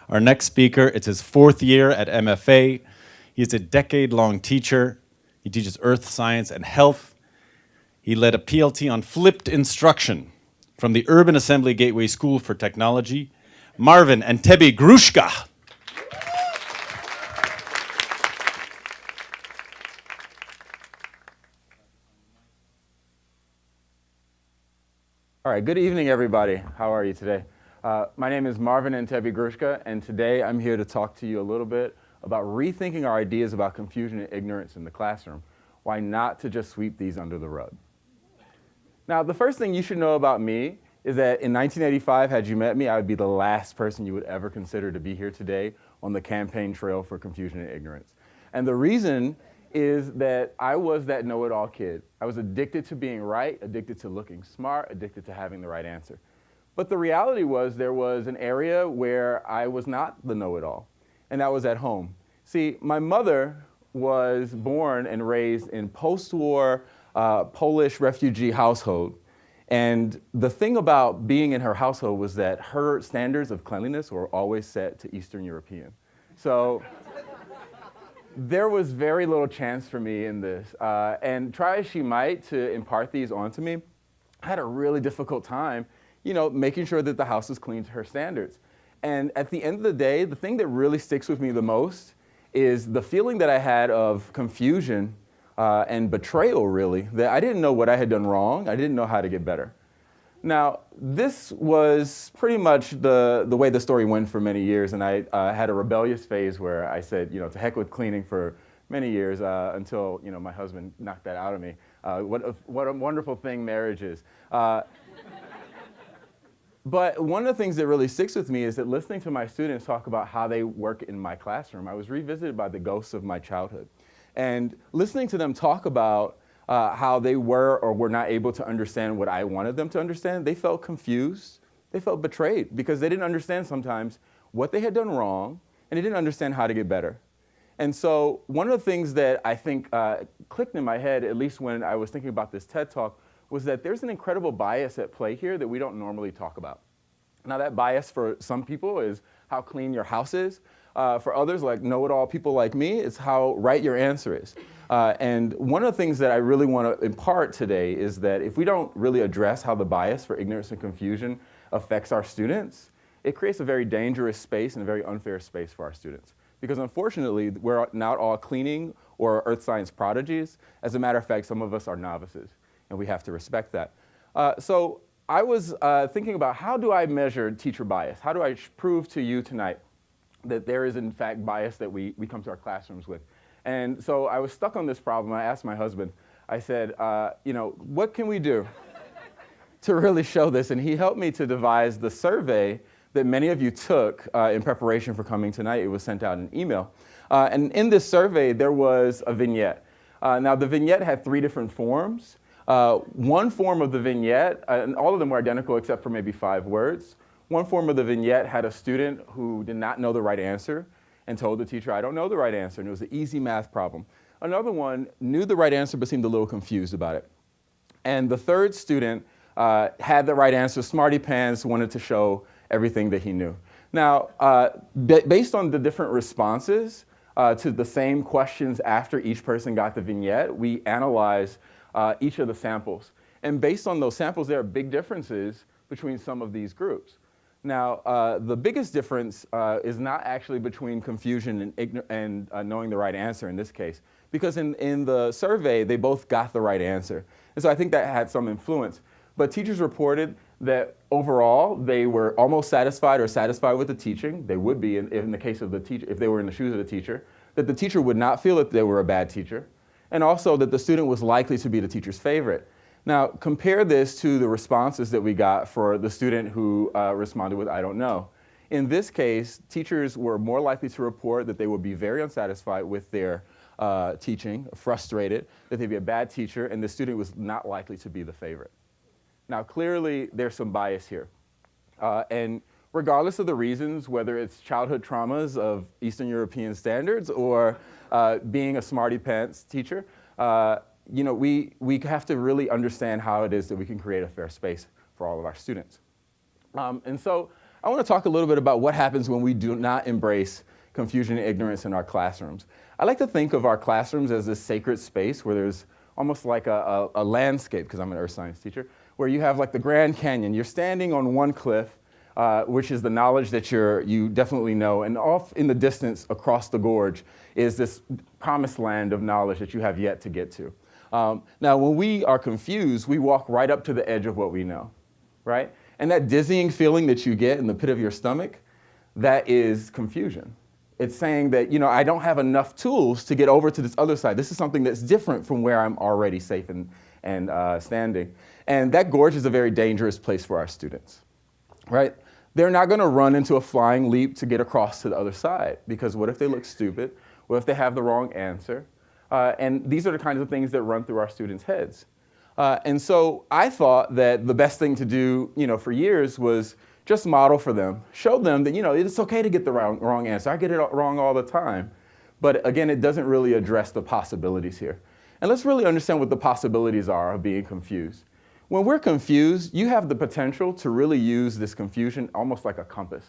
Our next speaker, it's his 4th year at MFA. He's a decade-long teacher. He teaches earth science and health. He led a PLT on flipped instruction from the Urban Assembly Gateway School for Technology. Marvin Antebi-Gruszka. All right, good evening, everybody. How are you today? My name is Marvin Antebi-Gruszka, and today I'm here to talk to you a little bit about rethinking our ideas about confusion and ignorance in the classroom. Why not to just sweep these under the rug? Now, the first thing you should know about me is that in 1985, had you met me, I would be the last person you would ever consider to be here today on the campaign trail for confusion and ignorance. And the reason is that I was that know-it-all kid. I was addicted to being right, addicted to looking smart, addicted to having the right answer. But the reality was there was an area where I was not the know-it-all, and that was at home. See, my mother was born and raised in post-war Polish refugee household. And the thing about being in her household was that her standards of cleanliness were always set to Eastern European. So there was very little chance for me in this. And try as she might to impart these onto me, I had a really difficult time, making sure that the house was clean to her standards. And at the end of the day, the thing that really sticks with me the most is the feeling that I had of confusion and betrayal, really, that I didn't know what I had done wrong. I didn't know how to get better. Now, this was pretty much the way the story went for many years, and I had a rebellious phase where I said, to heck with cleaning for many years until, my husband knocked that out of me. What a wonderful thing marriage is. But one of the things that really sticks with me is that listening to my students talk about how they work in my classroom, I was revisited by the ghosts of my childhood. And listening to them talk about how they were or were not able to understand what I wanted them to understand, they felt confused, they felt betrayed because they didn't understand sometimes what they had done wrong and they didn't understand how to get better. And so one of the things that I think clicked in my head, at least when I was thinking about this TED Talk, was that there's an incredible bias at play here that we don't normally talk about. Now that bias for some people is how clean your house is. For others, like know-it-all people like me, it's how right your answer is. And one of the things that I really want to impart today is that if we don't really address how the bias for ignorance and confusion affects our students, it creates a very dangerous space and a very unfair space for our students. Because unfortunately, we're not all cleaning or earth science prodigies. As a matter of fact, some of us are novices, and we have to respect that. So I was thinking about how do I measure teacher bias? How do I prove to you tonight that there is, in fact, bias that we come to our classrooms with? And so I was stuck on this problem. I asked my husband, I said, what can we do to really show this? And he helped me to devise the survey that many of you took in preparation for coming tonight. It was sent out in email. And in this survey, there was a vignette. Now, the vignette had 3 different forms. One form of the vignette, and all of them were identical except for maybe 5 words. One form of the vignette had a student who did not know the right answer and told the teacher, I don't know the right answer, and it was an easy math problem. Another one knew the right answer but seemed a little confused about it. And the third student had the right answer, smarty pants, wanted to show everything that he knew. Now, based on the different responses to the same questions after each person got the vignette, we analyzed each of the samples. And based on those samples, there are big differences between some of these groups. Now, the biggest difference is not actually between confusion and knowing the right answer in this case, because in the survey, they both got the right answer. And so I think that had some influence. But teachers reported that overall, they were almost satisfied or satisfied with the teaching. They would be in the case of the teacher, if they were in the shoes of the teacher, that the teacher would not feel that they were a bad teacher, and also that the student was likely to be the teacher's favorite. Now, compare this to the responses that we got for the student who responded with, I don't know. In this case, teachers were more likely to report that they would be very unsatisfied with their teaching, frustrated, that they'd be a bad teacher, and the student was not likely to be the favorite. Now, clearly, there's some bias here. And regardless of the reasons, whether it's childhood traumas of Eastern European standards or being a smarty pants teacher, we have to really understand how it is that we can create a fair space for all of our students. And so I want to talk a little bit about what happens when we do not embrace confusion and ignorance in our classrooms. I like to think of our classrooms as this sacred space where there's almost like a landscape, because I'm an earth science teacher, where you have like the Grand Canyon. You're standing on one cliff, which is the knowledge that you definitely know, and off in the distance across the gorge is this promised land of knowledge that you have yet to get to. Now, when we are confused, we walk right up to the edge of what we know, right? And that dizzying feeling that you get in the pit of your stomach, that is confusion. It's saying that, I don't have enough tools to get over to this other side. This is something that's different from where I'm already safe and standing. And that gorge is a very dangerous place for our students, right? They're not going to run into a flying leap to get across to the other side, because what if they look stupid? What if they have the wrong answer? And these are the kinds of things that run through our students' heads. And so I thought that the best thing to do, for years was just model for them, show them that, it's okay to get the wrong answer. I get it wrong all the time. But again, it doesn't really address the possibilities here. And let's really understand what the possibilities are of being confused. When we're confused, you have the potential to really use this confusion almost like a compass.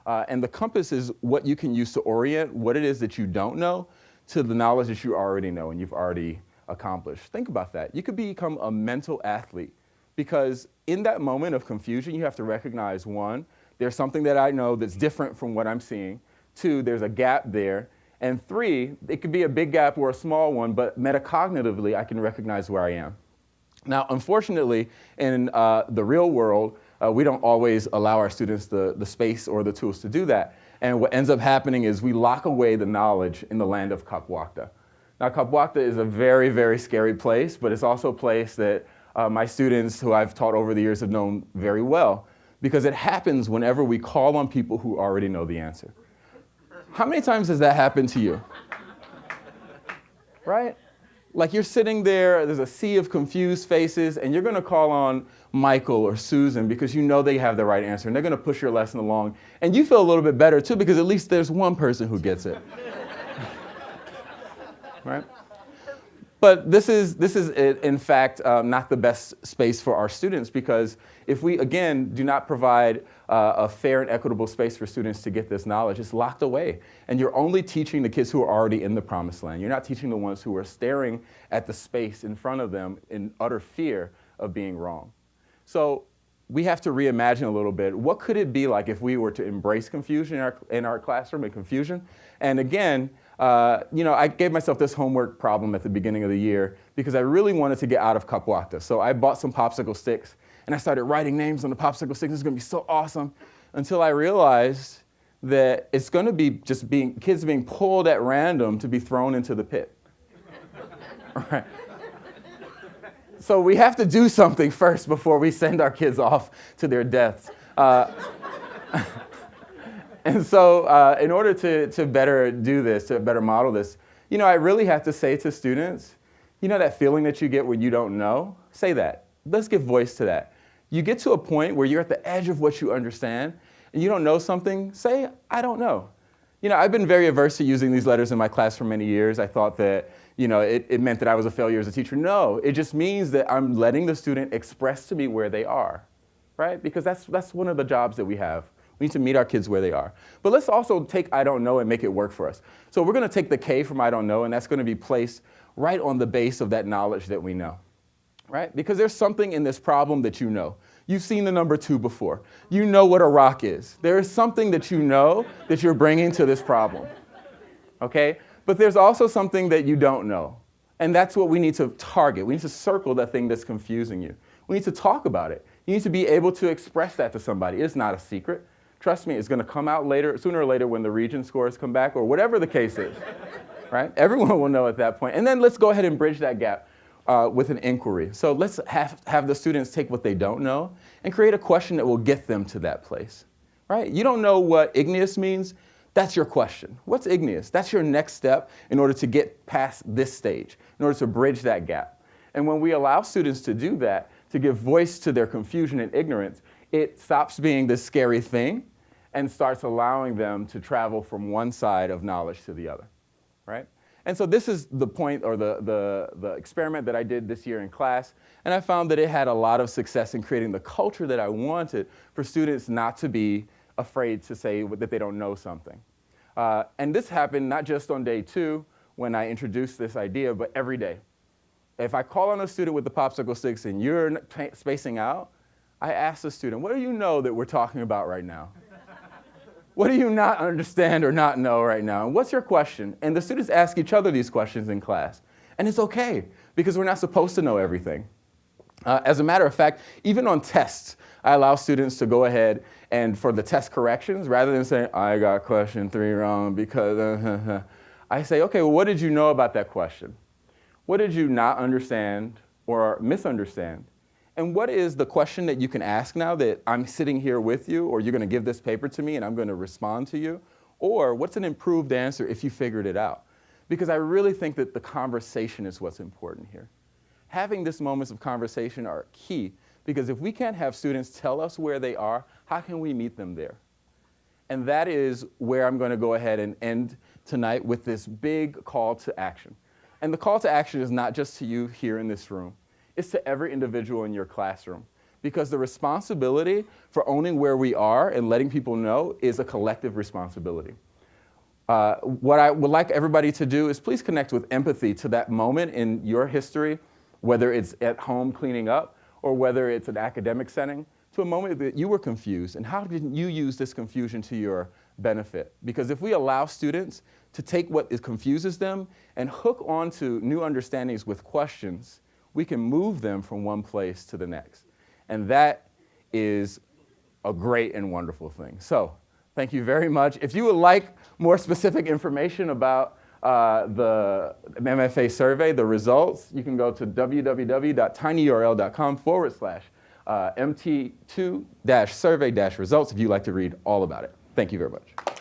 And the compass is what you can use to orient what it is that you don't know to the knowledge that you already know and you've already accomplished. Think about that. You could become a mental athlete, because in that moment of confusion, you have to recognize, one, there's something that I know that's different from what I'm seeing. Two, there's a gap there. And three, it could be a big gap or a small one, but metacognitively, I can recognize where I am. Now, unfortunately, in the real world, we don't always allow our students the space or the tools to do that. And what ends up happening is we lock away the knowledge in the land of Kapwakta. Now, Kapwakta is a very, very scary place, but it's also a place that my students who I've taught over the years have known very well, because it happens whenever we call on people who already know the answer. How many times has that happened to you? Right? Like you're sitting there, there's a sea of confused faces, and you're going to call on Michael or Susan because you know they have the right answer, and they're going to push your lesson along. And you feel a little bit better, too, because at least there's one person who gets it. Right? But this is in fact, not the best space for our students, because if we, again, do not provide a fair and equitable space for students to get this knowledge, it's locked away. And you're only teaching the kids who are already in the promised land. You're not teaching the ones who are staring at the space in front of them in utter fear of being wrong. So we have to reimagine a little bit. What could it be like if we were to embrace confusion in our classroom and confusion? And again, I gave myself this homework problem at the beginning of the year because I really wanted to get out of Kapwakta. So I bought some popsicle sticks and I started writing names on the popsicle sticks. This is going to be so awesome, until I realized that it's going to be just kids being pulled at random to be thrown into the pit. Right. So we have to do something first before we send our kids off to their deaths. And so in order to better do this, to better model this, I really have to say to students, that feeling that you get when you don't know, say that. Let's give voice to that. You get to a point where you're at the edge of what you understand, and you don't know something, say, I don't know. I've been very averse to using these letters in my class for many years. I thought that, it meant that I was a failure as a teacher. No, it just means that I'm letting the student express to me where they are, right? Because that's one of the jobs that we have. We need to meet our kids where they are. But let's also take I don't know and make it work for us. So we're going to take the K from I don't know, and that's going to be placed right on the base of that knowledge that we know, right? Because there's something in this problem that you know. You've seen the number 2 before. You know what a rock is. There is something that you know that you're bringing to this problem, okay? But there's also something that you don't know, and that's what we need to target. We need to circle that thing that's confusing you. We need to talk about it. You need to be able to express that to somebody. It's not a secret. Trust me, it's going to come out later, sooner or later, when the region scores come back, or whatever the case is, right? Everyone will know at that point. And then let's go ahead and bridge that gap with an inquiry. So let's have the students take what they don't know and create a question that will get them to that place, right? You don't know what igneous means? That's your question. What's igneous? That's your next step in order to get past this stage, in order to bridge that gap. And when we allow students to do that, to give voice to their confusion and ignorance, it stops being this scary thing and starts allowing them to travel from one side of knowledge to the other, right? And so this is the point, or the experiment that I did this year in class, and I found that it had a lot of success in creating the culture that I wanted for students not to be afraid to say that they don't know something. And this happened not just on day 2 when I introduced this idea, but every day. If I call on a student with the popsicle sticks and you're spacing out, I ask the student, what do you know that we're talking about right now? What do you not understand or not know right now? And what's your question? And the students ask each other these questions in class. And it's okay, because we're not supposed to know everything. As a matter of fact, even on tests, I allow students to go ahead and for the test corrections, rather than saying, I got question 3 wrong because, I say, okay, well, what did you know about that question? What did you not understand or misunderstand? And what is the question that you can ask now that I'm sitting here with you, or you're going to give this paper to me and I'm going to respond to you? Or what's an improved answer if you figured it out? Because I really think that the conversation is what's important here. Having these moments of conversation are key, because if we can't have students tell us where they are, how can we meet them there? And that is where I'm going to go ahead and end tonight with this big call to action. And the call to action is not just to you here in this room. It's to every individual in your classroom. Because the responsibility for owning where we are and letting people know is a collective responsibility. What I would like everybody to do is please connect with empathy to that moment in your history, whether it's at home cleaning up or whether it's an academic setting, to a moment that you were confused, and how did you use this confusion to your benefit? Because if we allow students to take what confuses them and hook onto new understandings with questions, we can move them from one place to the next. And that is a great and wonderful thing. So thank you very much. If you would like more specific information about the MFA survey, the results, you can go to www.tinyurl.com/MT2-survey-results if you'd like to read all about it. Thank you very much.